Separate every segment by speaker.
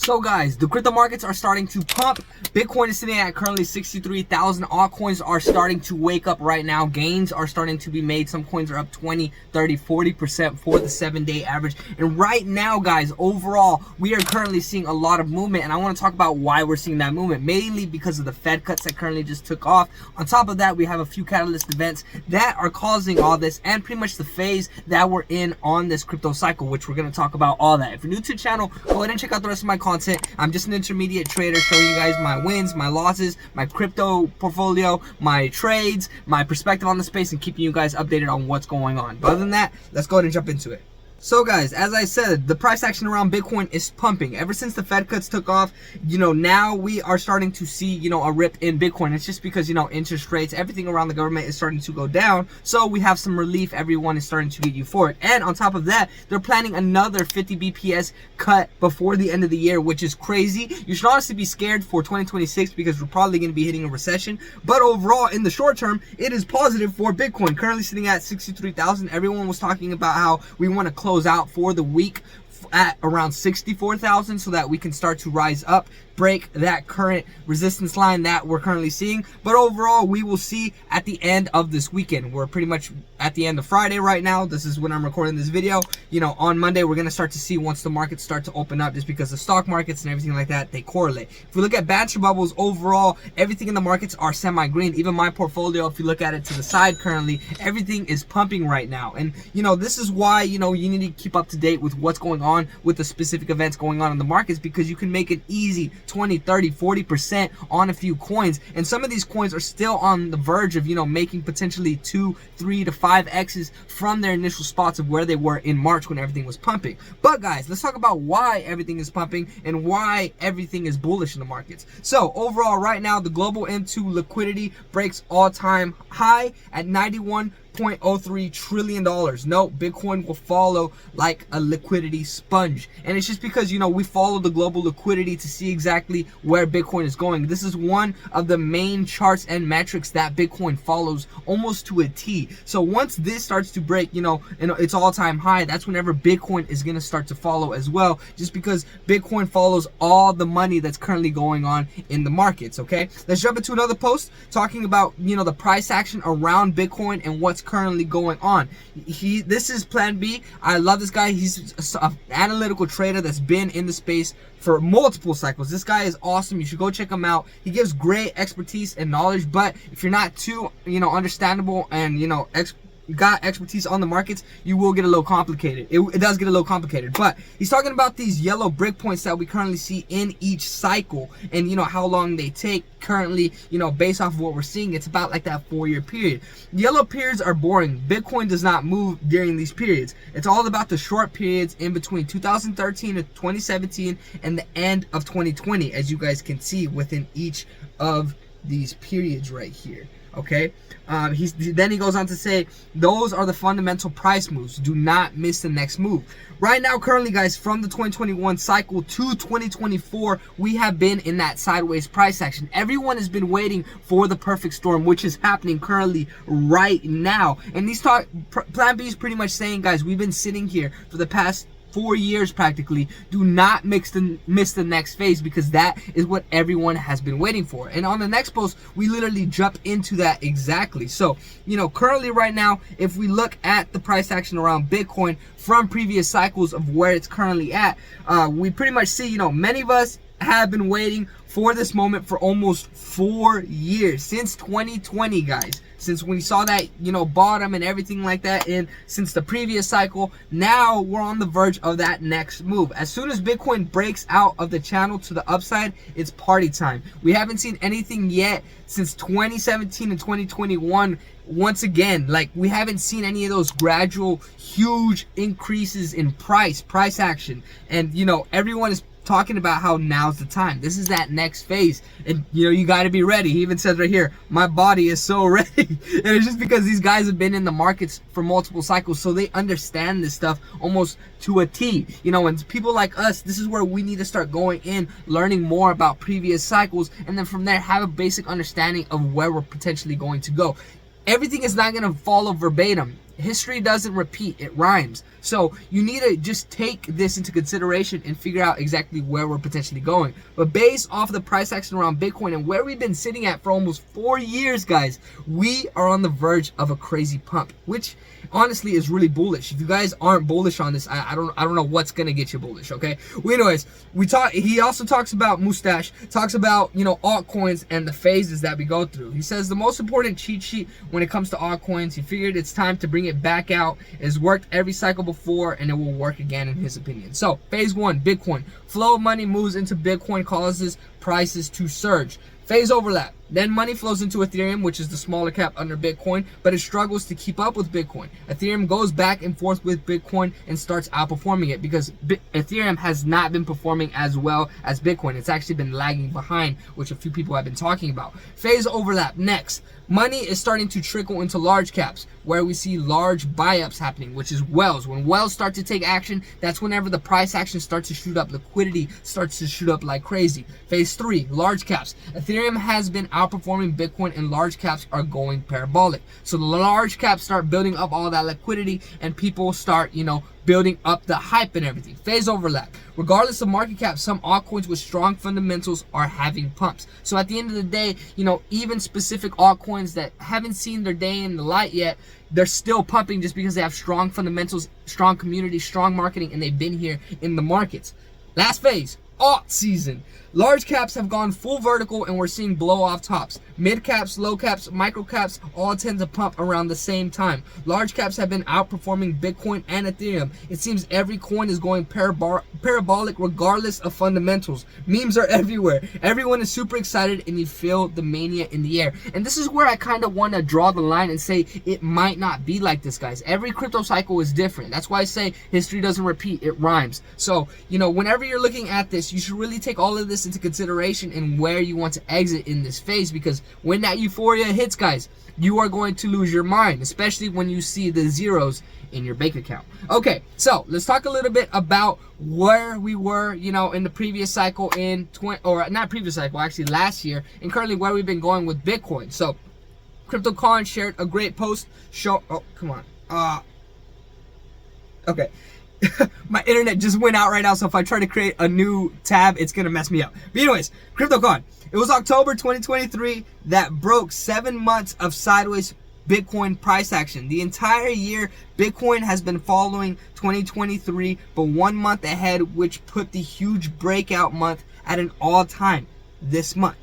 Speaker 1: So guys, the crypto markets are starting to pump. Bitcoin is sitting at currently 63,000. Altcoins are starting to wake up right now. Gains are starting to be made. Some coins are up 20, 30, 40% for the 7-day average. And right now, guys, overall, we are currently seeing a lot of movement. And I want to talk about why we're seeing that movement, mainly because of the Fed cuts that currently just took off. On top of that, we have a few catalyst events that are causing all this, and pretty much the phase that we're in on this crypto cycle, which we're going to talk about all that. If you're new to the channel, go ahead and check out the rest of my content. I'm just an intermediate trader showing you guys my wins, my losses, my crypto portfolio, my trades, my perspective on the space, and keeping you guys updated on what's going on. But other than that, let's go ahead and jump into it. So guys, as I said, the price action around Bitcoin is pumping. Ever since the Fed cuts took off, now we are starting to see, a rip in Bitcoin. It's just because, interest rates, everything around the government is starting to go down. So we have some relief. Everyone is starting to get euphoric. And on top of that, they're planning another 50 BPS cut before the end of the year, which is crazy. You should honestly be scared for 2026 because we're probably going to be hitting a recession. But overall, in the short term, it is positive for Bitcoin. Currently sitting at 63,000. Everyone was talking about how we want to close out for the week at around 64,000 so that we can start to rise up, break that current resistance line that we're currently seeing. But overall, we will see at the end of this weekend. We're pretty much at the end of Friday right now. This is when I'm recording this video. On Monday, we're going to start to see once the markets start to open up, just because the stock markets and everything like that, they correlate. If we look at Banter Bubbles, overall, everything in the markets are semi-green. Even my portfolio, if you look at it to the side currently, everything is pumping right now. And, this is why, you need to keep up to date with what's going on with the specific events going on in the markets, because you can make an easy 20, 30, 40% on a few coins. And some of these coins are still on the verge of, making potentially 2, 3 to 5 X's from their initial spots of where they were in March when everything was pumping. But guys, let's talk about why everything is pumping and why everything is bullish in the markets. So overall, right now, the global M2 liquidity breaks all-time high at $91.03 trillion. No, Bitcoin will follow like a liquidity sponge. And it's just because, we follow the global liquidity to see exactly where Bitcoin is going. This is one of the main charts and metrics that Bitcoin follows almost to a T. So once this starts to break, its all-time high, that's whenever Bitcoin is going to start to follow as well, just because Bitcoin follows all the money that's currently going on in the markets. Okay, let's jump into another post talking about, the price action around Bitcoin and what's currently going on. This is Plan B. I love this guy. He's an analytical trader that's been in the space for multiple cycles. This guy is awesome. You should go check him out. He gives great expertise and knowledge, but if you're not too, understandable and, got expertise on the markets, you will get a little complicated. It does get a little complicated. But he's talking about these yellow brick points that we currently see in each cycle, and how long they take currently, based off of what we're seeing. It's about like that 4-year period. Yellow periods are boring. Bitcoin does not move during these periods. It's all about the short periods in between 2013 to 2017 and the end of 2020, as you guys can see within each of these periods right here. Okay, then he goes on to say, those are the fundamental price moves. Do not miss the next move. Right now, currently, guys, from the 2021 cycle to 2024, we have been in that sideways price action. Everyone has been waiting for the perfect storm, which is happening currently right now. And Plan B is pretty much saying, guys, we've been sitting here for the past 4 years practically. Do not miss the next phase, because that is what everyone has been waiting for. And on the next post, we literally jump into that exactly. So, currently right now, if we look at the price action around Bitcoin from previous cycles of where it's currently at, we pretty much see, many of us have been waiting for this moment for almost 4 years, since 2020, guys. Since we saw that, bottom and everything like that, and since the previous cycle, now we're on the verge of that next move. As soon as Bitcoin breaks out of the channel to the upside, it's party time. We haven't seen anything yet since 2017 and 2021. Once again, like, we haven't seen any of those gradual, huge increases in price action. And, everyone is talking about how now's the time. This is that next phase, and you got to be ready. He even says right here, my body is so ready. And it's just because these guys have been in the markets for multiple cycles, so they understand this stuff almost to a T. And people like us, this is where we need to start going in, learning more about previous cycles, and then from there have a basic understanding of where we're potentially going to go. Everything is not going to follow verbatim. History doesn't repeat, it rhymes. So you need to just take this into consideration and figure out exactly where we're potentially going. But based off of the price action around Bitcoin and where we've been sitting at for almost 4 years, guys, we are on the verge of a crazy pump, which honestly is really bullish. If you guys aren't bullish on this, I don't know what's gonna get you bullish. Okay. Well, anyways, he also talks about Mustache, talks about, you know, altcoins and the phases that we go through. He says the most important cheat sheet when it comes to altcoins, he figured it's time to bring it back out. It's worked every cycle before and it will work again in his opinion. So phase 1, Bitcoin. Flow of money moves into Bitcoin, causes prices to surge. Phase overlap. Then money flows into Ethereum, which is the smaller cap under Bitcoin, but it struggles to keep up with Bitcoin. Ethereum goes back and forth with Bitcoin and starts outperforming it because Ethereum has not been performing as well as Bitcoin. It's actually been lagging behind, which a few people have been talking about. Phase overlap. Next, money is starting to trickle into large caps, where we see large buy-ups happening, which is whales. When whales start to take action, that's whenever the price action starts to shoot up. Liquidity starts to shoot up like crazy. Phase 3, large caps. Ethereum has been outperforming Bitcoin and large caps are going parabolic. So the large caps start building up all that liquidity and people start, you know, building up the hype and everything. Phase overlap. Regardless of market cap, some altcoins with strong fundamentals are having pumps. So at the end of the day, you know, even specific altcoins that haven't seen their day in the light yet, they're still pumping just because they have strong fundamentals, strong community, strong marketing, and they've been here in the markets. Last phase, alt season. Large caps have gone full vertical and we're seeing blow off tops. Mid caps, low caps, micro caps all tend to pump around the same time. Large caps have been outperforming Bitcoin and Ethereum. It seems every coin is going parabolic regardless of fundamentals. Memes are everywhere. Everyone is super excited and you feel the mania in the air. And this is where I kind of want to draw the line and say it might not be like this, guys. Every crypto cycle is different. That's why I say history doesn't repeat, it rhymes. So, you know, whenever you're looking at this, you should really take all of this into consideration and where you want to exit in this phase, because when that euphoria hits, guys, you are going to lose your mind, especially when you see the zeros in your bank account. Okay, so let's talk a little bit about where we were, you know, in the previous cycle in last year, and currently where we've been going with Bitcoin. So CryptoCon shared a great post okay. My internet just went out right now, so if I try to create a new tab, it's gonna mess me up. But anyways, CryptoCon. It was October 2023 that broke 7 months of sideways Bitcoin price action. The entire year, Bitcoin has been following 2023, but 1 month ahead, which put the huge breakout month at an all-time this month.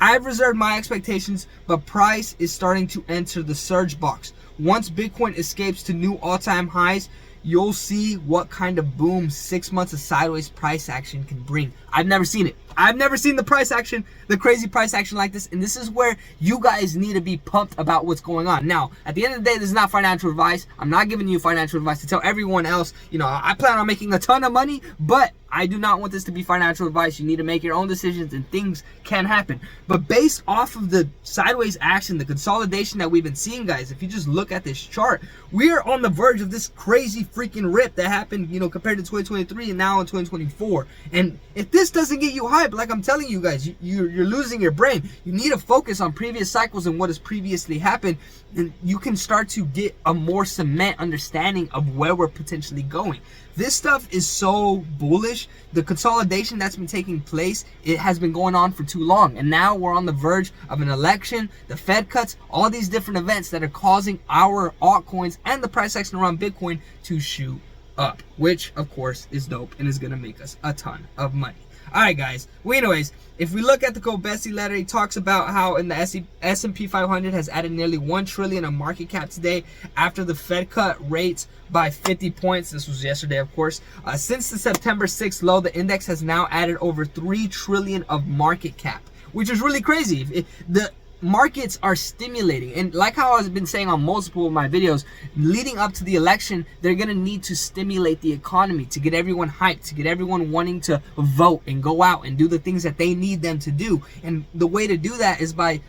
Speaker 1: I've reserved my expectations, but price is starting to enter the surge box. Once Bitcoin escapes to new all-time highs, you'll see what kind of boom 6 months of sideways price action can bring. I've never seen it. I've never seen the price action, the crazy price action like this. And this is where you guys need to be pumped about what's going on. Now, at the end of the day, this is not financial advice. I'm not giving you financial advice to tell everyone else, you know, I plan on making a ton of money, but I do not want this to be financial advice. You need to make your own decisions and things can happen. But based off of the sideways action, the consolidation that we've been seeing, guys, if you just look at this chart, we are on the verge of this crazy freaking rip that happened, you know, compared to 2023 and now in 2024. And if this doesn't get you hyped, like I'm telling you guys, you're losing your brain. You need to focus on previous cycles and what has previously happened, and you can start to get a more cement understanding of where we're potentially going. This stuff is so bullish. The consolidation that's been taking place, it has been going on for too long. And now we're on the verge of an election, the Fed cuts, all these different events that are causing our altcoins and the price action around Bitcoin to shoot up, which of course is dope and is going to make us a ton of money. Alright guys, well anyways, if we look at the Kobesi letter, he talks about how in the S&P 500 has added nearly 1 trillion of market cap today after the Fed cut rates by 50 points. This was yesterday, of course. Since the September 6th low, the index has now added over 3 trillion of market cap, which is really crazy. The markets are stimulating, and like how I've been saying on multiple of my videos, leading up to the election, they're gonna need to stimulate the economy to get everyone hyped, to get everyone wanting to vote and go out and do the things that they need them to do. And the way to do that is by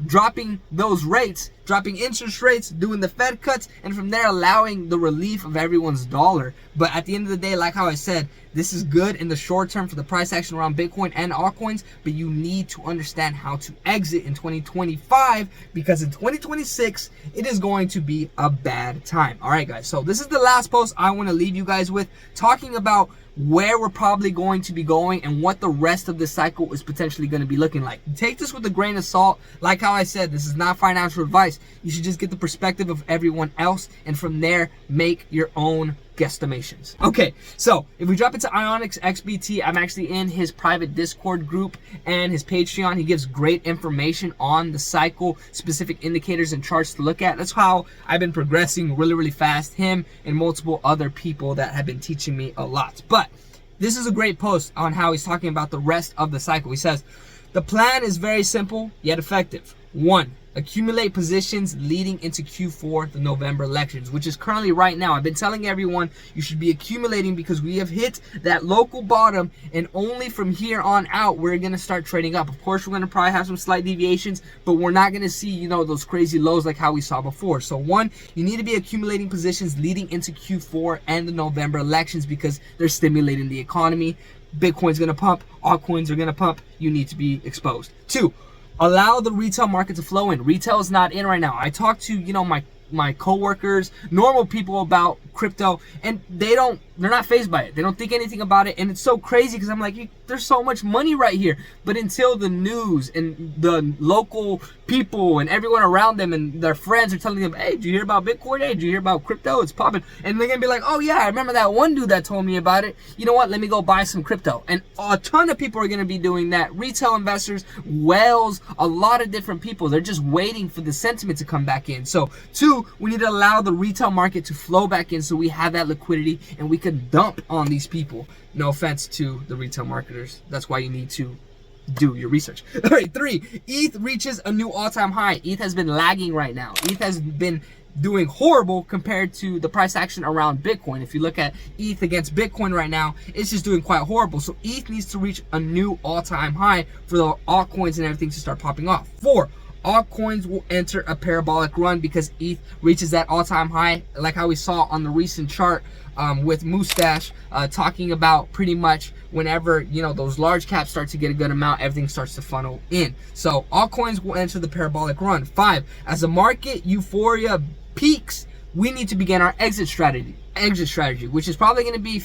Speaker 1: dropping those rates, dropping interest rates, doing the Fed cuts, and from there allowing the relief of everyone's dollar. But at the end of the day, like how I said, this is good in the short term for the price action around Bitcoin and altcoins, but you need to understand how to exit in 2025, because in 2026, it is going to be a bad time. All right, guys, so this is the last post I want to leave you guys with, talking about where we're probably going to be going and what the rest of this cycle is potentially going to be looking like. Take this with a grain of salt. Like how I said, this is not financial advice. You should just get the perspective of everyone else, and from there, make your own guesstimations. Okay, so if we drop into Ionics XBT, I'm actually in his private Discord group and his Patreon. He gives great information on the cycle, specific indicators and charts to look at. That's how I've been progressing really fast, him and multiple other people that have been teaching me a lot. But this is a great post on how he's talking about the rest of the cycle. He says, the plan is very simple yet effective. 1. Accumulate positions leading into Q4, the November elections, which is currently right now. I've been telling everyone you should be accumulating because we have hit that local bottom, and only from here on out, we're going to start trading up. Of course, we're going to probably have some slight deviations, but we're not going to see, those crazy lows like how we saw before. So 1, you need to be accumulating positions leading into Q4 and the November elections because they're stimulating the economy. Bitcoin's going to pump. Altcoins are going to pump. You need to be exposed. 2, allow the retail market to flow in. Retail is not in right now. I talked to, my coworkers, normal people about crypto, and they're not fazed by it. They don't think anything about it, and it's so crazy because I'm like, there's so much money right here. But until the news and the local people and everyone around them and their friends are telling them, hey, did you hear about Bitcoin? Hey, did you hear about crypto? It's popping. And they're gonna be like, oh yeah, I remember that one dude that told me about it. You know what? Let me go buy some crypto. And a ton of people are gonna be doing that. Retail investors, whales, a lot of different people. They're just waiting for the sentiment to come back in. So 2, we need to allow the retail market to flow back in so we have that liquidity and we can dump on these people. No offense to the retail marketers. That's why you need to do your research. All right, 3, ETH reaches a new all-time high. ETH has been lagging right now. ETH has been doing horrible compared to the price action around Bitcoin. If you look at ETH against Bitcoin right now, it's just doing quite horrible. So ETH needs to reach a new all-time high for the altcoins and everything to start popping off. 4, altcoins will enter a parabolic run because ETH reaches that all-time high, like how we saw on the recent chart with Mustache talking about pretty much whenever those large caps start to get a good amount, everything starts to funnel in. So altcoins will enter the parabolic run. 5, as the market euphoria peaks, we need to begin our exit strategy, which is probably going to be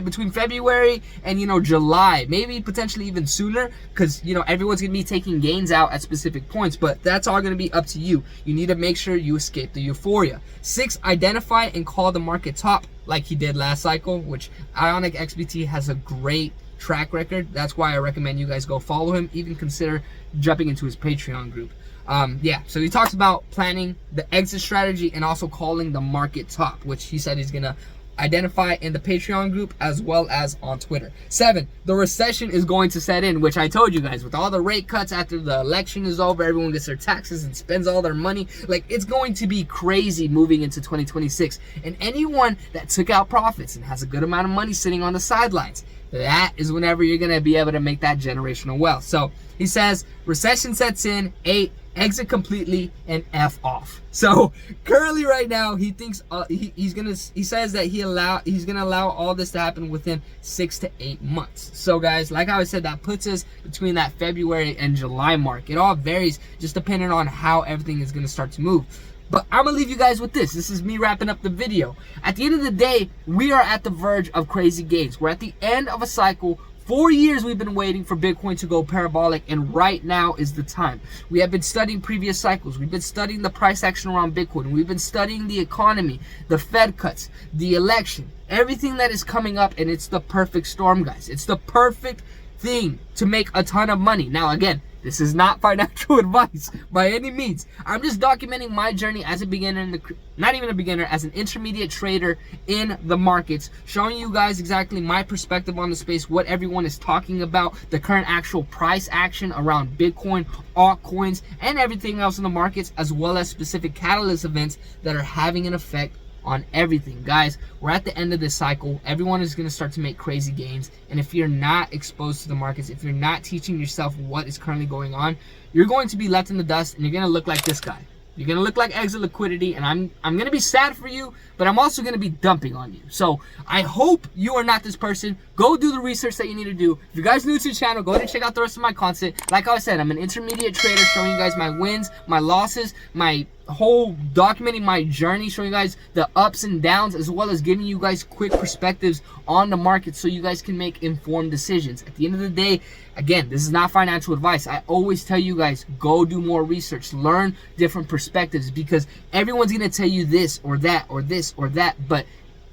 Speaker 1: between February and July, maybe potentially even sooner, because everyone's going to be taking gains out at specific points, but that's all going to be up to you. You need to make sure you escape the euphoria. 6, identify and call the market top like he did last cycle, which Ionic XBT has a great track record. That's why I recommend you guys go follow him, even consider jumping into his Patreon group. So he talks about planning the exit strategy and also calling the market top, which he said he's gonna identify in the Patreon group as well as on Twitter. 7, the recession is going to set in, which I told you guys, with all the rate cuts after the election is over, everyone gets their taxes and spends all their money. Like, it's going to be crazy moving into 2026. And anyone that took out profits and has a good amount of money sitting on the sidelines, that is whenever you're gonna be able to make that generational wealth. So he says recession sets in. 8, exit completely and F off. So currently right now he thinks he says that he's gonna allow all this to happen within 6 to 8 months. So guys, like I said, that puts us between that February and July mark. It all varies just depending on how everything is gonna start to move. But I'm gonna leave you guys with this. This is me wrapping up the video. At the end of the day, we are at the verge of crazy gains. We're at the end of a cycle. 4 years we've been waiting for Bitcoin to go parabolic, and right now is the time. We have been studying previous cycles. We've been studying the price action around Bitcoin. We've been studying the economy, the Fed cuts, the election, everything that is coming up, and it's the perfect storm, guys. It's the perfect thing to make a ton of money. Now, again, this is not financial advice by any means. I'm just documenting my journey as a beginner, not even a beginner, as an intermediate trader in the markets, showing you guys exactly my perspective on the space, what everyone is talking about, the current actual price action around Bitcoin, altcoins, and everything else in the markets, as well as specific catalyst events that are having an effect on everything. Guys, we're at the end of this cycle. Everyone is going to start to make crazy gains. And if you're not exposed to the markets, if you're not teaching yourself what is currently going on, you're going to be left in the dust and you're going to look like this guy. You're going to look like exit liquidity, and I'm going to be sad for you, but I'm also going to be dumping on you. So I hope you are not this person. Go do the research that you need to do. If you guys are new to the channel, go ahead and check out the rest of my content. Like I said, I'm an intermediate trader showing you guys my wins, my losses, my whole documenting my journey, showing you guys the ups and downs, as well as giving you guys quick perspectives on the market so you guys can make informed decisions. At the end of the day, again, this is not financial advice. I always tell you guys, go do more research, learn different perspectives, because everyone's going to tell you this or that or this or that, but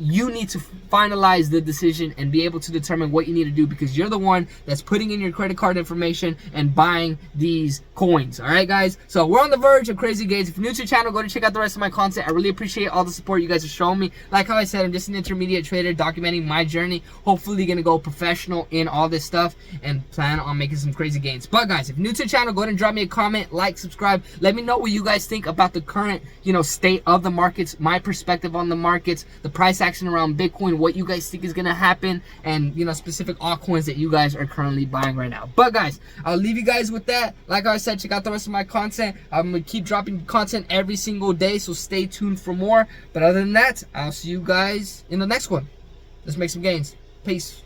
Speaker 1: you need to finalize the decision and be able to determine what you need to do, because you're the one that's putting in your credit card information and buying these coins. All right, guys? So we're on the verge of crazy gains. If you're new to the channel, go to check out the rest of my content. I really appreciate all the support you guys are showing me. Like how I said, I'm just an intermediate trader documenting my journey. Hopefully, going to go professional in all this stuff and plan on making some crazy gains. But guys, if you're new to the channel, go ahead and drop me a comment, like, subscribe. Let me know what you guys think about the current, state of the markets, my perspective on the markets, the price action around Bitcoin, what you guys think is going to happen, and specific altcoins that you guys are currently buying right now. But guys, I'll leave you guys with that. Like I said, check out the rest of my content. I'm going to keep dropping content every single day, so stay tuned for more. But other than that, I'll see you guys in the next one. Let's make some gains. Peace.